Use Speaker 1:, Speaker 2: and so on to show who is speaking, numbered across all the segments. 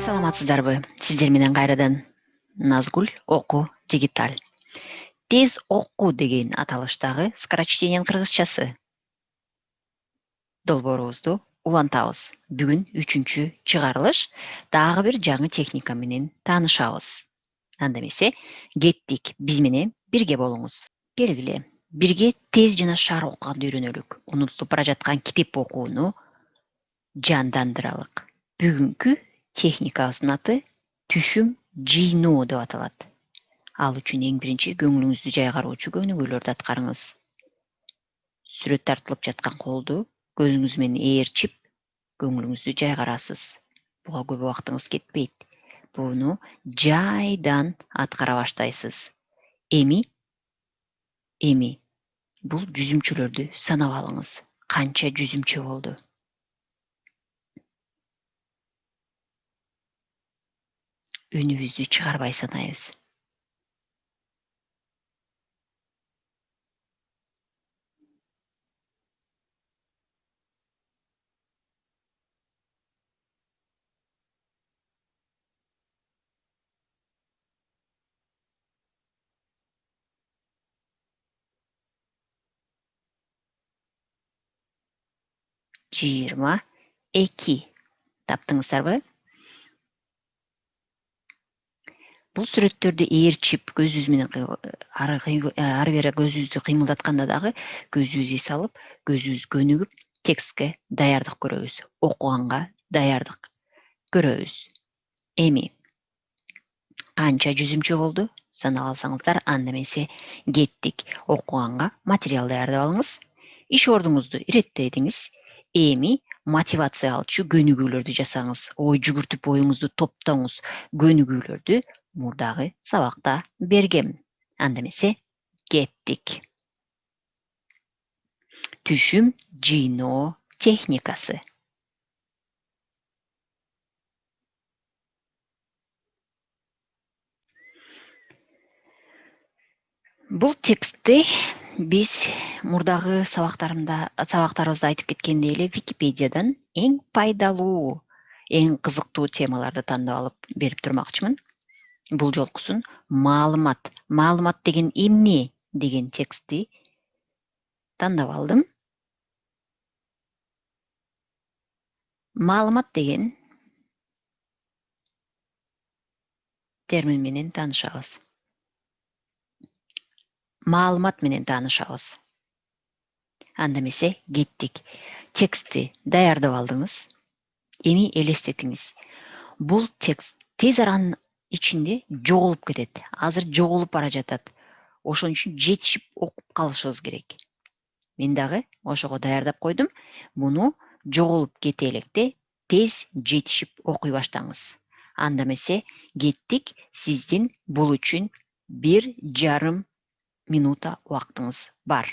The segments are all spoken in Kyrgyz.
Speaker 1: Саламатсыздарбы? Сиздер менен кайрадан Назгүл Оку Дигиталь. Тез окуу деген аталыштагы скорочтениянын кыргызчасы. Долбоорубузду улантабыз. Бүгүн 3-чү чыгарылыш дагы бир жаңы техника менен таанышабыз. Анда эмесе, кеттик, биз менен бирге болуңуз. Келгиле, бирге тез жана шаар окуганды үйрөнөлүк. Унутулуп бара жаткан китеп окууну жандандыралык. Бүгүнкү техникабыздын аты түшүм жыйноо деп аталат. Ал үчүн эң биринчи көңүлүңүздү жайгаруучу көнүгүүлөрдү аткарыңыз. Сүрөт тартылып жаткан колду көзүңүз менен ээрчип, көңүлүңүздү жайгарасыз. Буга көп убактыңыз кетпейт. Буну жайдан аткара баштайсыз. Эми бул жүзүмчөлөрдү санап алыңыз. Канча жүзүмчө болду? Үнүбүздү чыгарбай санайбыз. Жыйырма эки. Таптыңыздарбы? Бул сүрөттөрдү ээрчип, көзүбүз менен ары бери көзүбүздү кыймылдатканда дагы көзүбүз эс алып, көзүбүз көнүгүп, текстке даярдык көрөбүз, окуганга даярдык көрөбүз. Эми канча жүзүмчө болду? Санап алсаңыздар, анда эмесе кеттик. Окуганга материал даярдап алыңыз. Иш ордуңузду иреттедиңиз. Эми мотивация алчу көнүгүүлөрдү жасаңыз. Ой жүгүртүп, оюңузду топтоңуз. Көнүгүүлөрдү мурдагы сабакта бергем. Анда эмесе кеттик. Түшүм жыйноо техникасы. Бул текстти биз мурдагы сабактарыбызда айтып кеткендей эле Википедиядан эң пайдалуу, эң кызыктуу темаларды тандап алып берип турмакчымын. Бул жолкусун маалымат деген эмне деген текстти тандап алдым. Маалымат деген термин менен таанышабыз. Маалымат менен таанышабыз. Анда эмесе кеттик. Текстти даярдап алдыңыз. Эми элестетиңиз. Бул текст тез аранын ичинде жоголуп кетет. Азыр жоголуп бара жатат. Ошон үчүн жетишип окуп калышыбыз керек. Мен дагы ошого даярдап койдум. Муну жоголуп кете электе тез жетишип окуй баштаңыз. Анда эмесе кеттик. Сиздин бул үчүн 1,5 минута убактыңыз бар.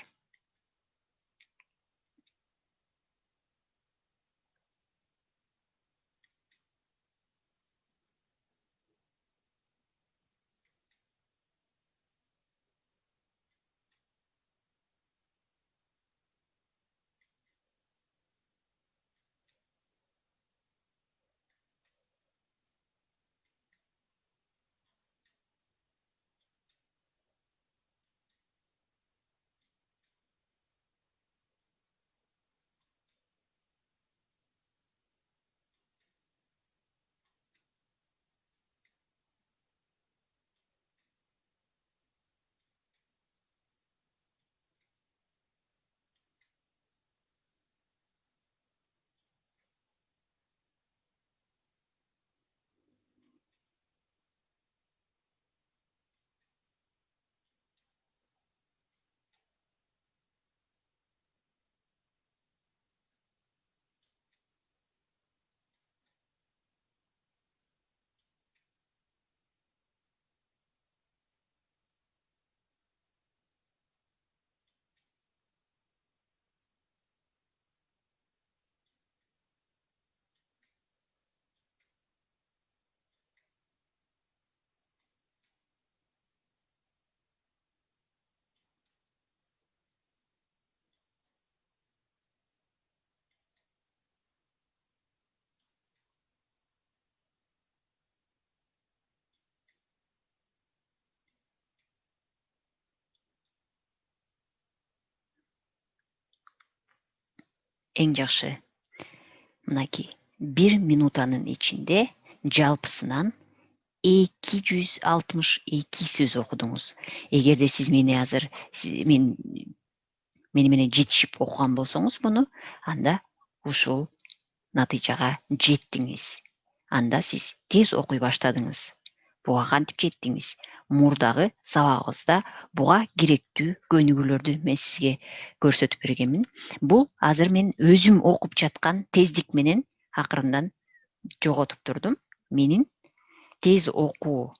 Speaker 1: Эң жакшы мынакей 1 минутанын ичинде жалпысынан 262 сөз окудуңуз. Эгерде сиз мени азыр мени менен жетишип окуган болсоңуз муну, анда ушул натыйжага жеттиңиз. Анда сиз тез окуй баштадыңыз. Буга кантип жеттиңиз? Мурдагы сабагыбызда буга керектүү көнүгүүлөрдү мен сизге көрсөтүп бергенмин. Бул азыр мен өзүм окуп жаткан тездик менен акырындан жоготуп турдум. Менин тез окуу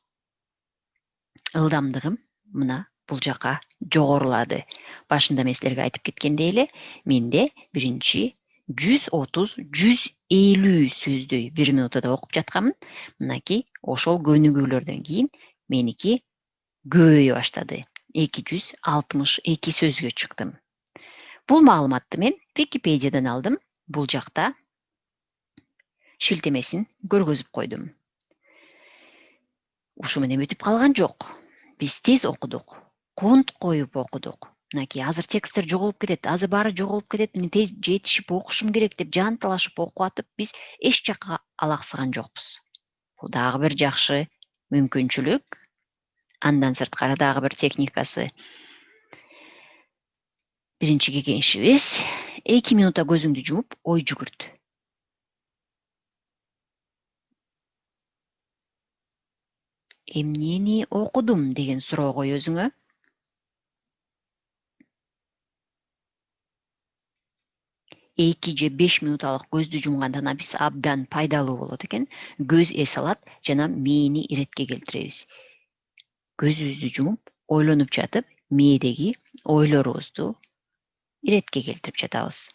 Speaker 1: ылдамдыгым мына бул жака жогорулады. Башында мен силерге айтып кеткендей эле, менде биринчи 130-150 сөздөй 1 минутада окуп жатканмын. Мынакей ошол көнүгүүлөрдөн кийин меники көбөйө баштады. 262 сөзгө чыктым. Бул маалыматты мен Википедиядан алдым. Бул жакта шилтемесин көргөзүп койдум. Ушу менен бүтүп калган жок. Биз тез окудук. Конт коюп окудук. Мынакей азыр тексттер жоголуп кетет, азыр баары жоголуп кетет, мен тез жетишип окушум керек деп жанталашып окуп атып, биз эч жакка алаксыган жокпуз. Бул дагы бир жакшы мүмкүнчүлүк. Андан сырткары дагы бир техникасы. Биринчи кеңешибиз 2 минутта көзүңдү жумуп, ой жүгүрт. Эмнени окудум деген суроо кой өзүңө. 2 же 5 минуталык көздү жумгандан биз абдан пайдалуу болот экен. Көз эс алат жана мээни иретке келтиребиз. Көзүбүздү жумуп, ойлонуп жатып, мээдеги ойлорубузду иретке келтирип жатабыз.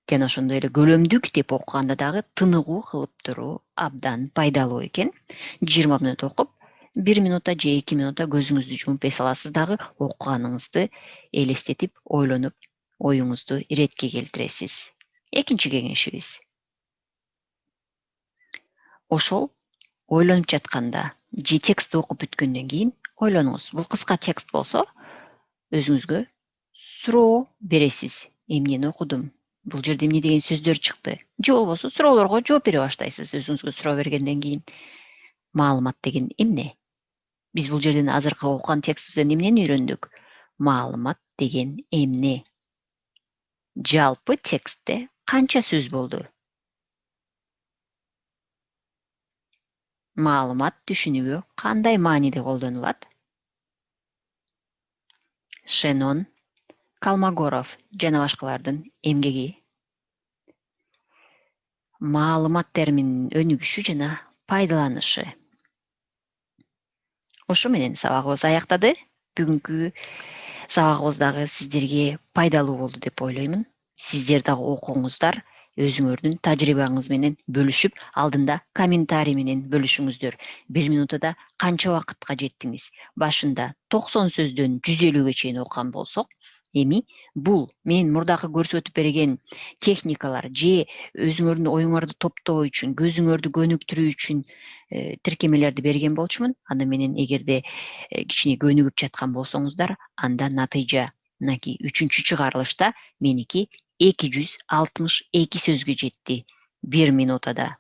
Speaker 1: Жана ошондой эле көлөмдүү китеп окуганда дагы тыныгуу кылып туруу абдан пайдалуу экен. 20 мүнөт окуп, 1 минутта же 2 минутта көзүңүздү жумуп эс аласыз дагы окуганыңызды элестетип, ойлонуп, оюңузду иретке келтиресиз. Экинчи кеңешибиз. Ошол ойлонуп жатканда же текстти окуп бүткөндөн кийин ойлонуңуз. Бул кыска текст болсо, өзүңүзгө суроо бересиз. Эмнени окудум? Бул жерде эмне деген сөздөр чыкты? Же болбосо суроолорго жооп бере баштайсыз өзүңүзгө суроо бергенден кийин. Маалымат деген эмне? Биз бул жерден азыркы окуган текстибизден эмнени үйрөндүк? Маалымат деген эмне? Жалпы текстте канча сөз болду? Маалымат түшүнүгү кандай мааниде колдонулат? Шенон, Колмогоров жана башкалардын эмгеги. Маалымат термининин өнүгүшү жана пайдаланышы. Ошо менен сабагыбыз аяктады. Бүгүнкү сабагыбыз сиздерге пайдалуу болду деп ойлоймун. Сиздер дагы окуңуздар, өзүңөрдүн тажрыйбаңыз менен бөлүшүп, алдында комментарий менен бөлүшүңүздөр. 1 минутада канча убакытка жеттиңиз? Башында 90 сөздөн 150ге чейин окуган болсок, эми бул мен мурдагы көрсөтүп берген техникалар же өзүңөрдүн оюңарды топтоо үчүн, көзүңөрдү көнүктүрүү үчүн тиркемелерди берген болчумун. Анда менен эгерде кичине көнүгүп жаткан болсоңуздар, анда натыйжа мынакей 3-чү чыгарылышта меники 262 сөзгө жетти 1 минутада.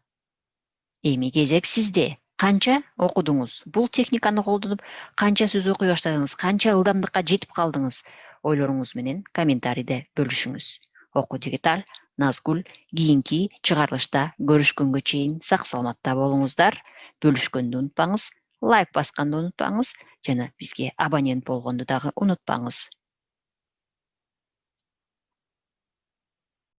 Speaker 1: Эми кезек сизде. Канча окудуңуз? Бул техниканы колдонуп, канча сөз окуй баштадыңыз? Канча ылдамдыкка жетип калдыңыз? Ойлоруңуз менен комментарийде бөлүшүңүз. Оку Дигиталь, Назгүл кийинки чыгарылышта көрүшкөнгө чейин сак саламатта болуңуздар. Бөлүшкөндү унутпаңыз, лайк басканды унутпаңыз жана бизге абонент болгонду дагы унутпаңыз.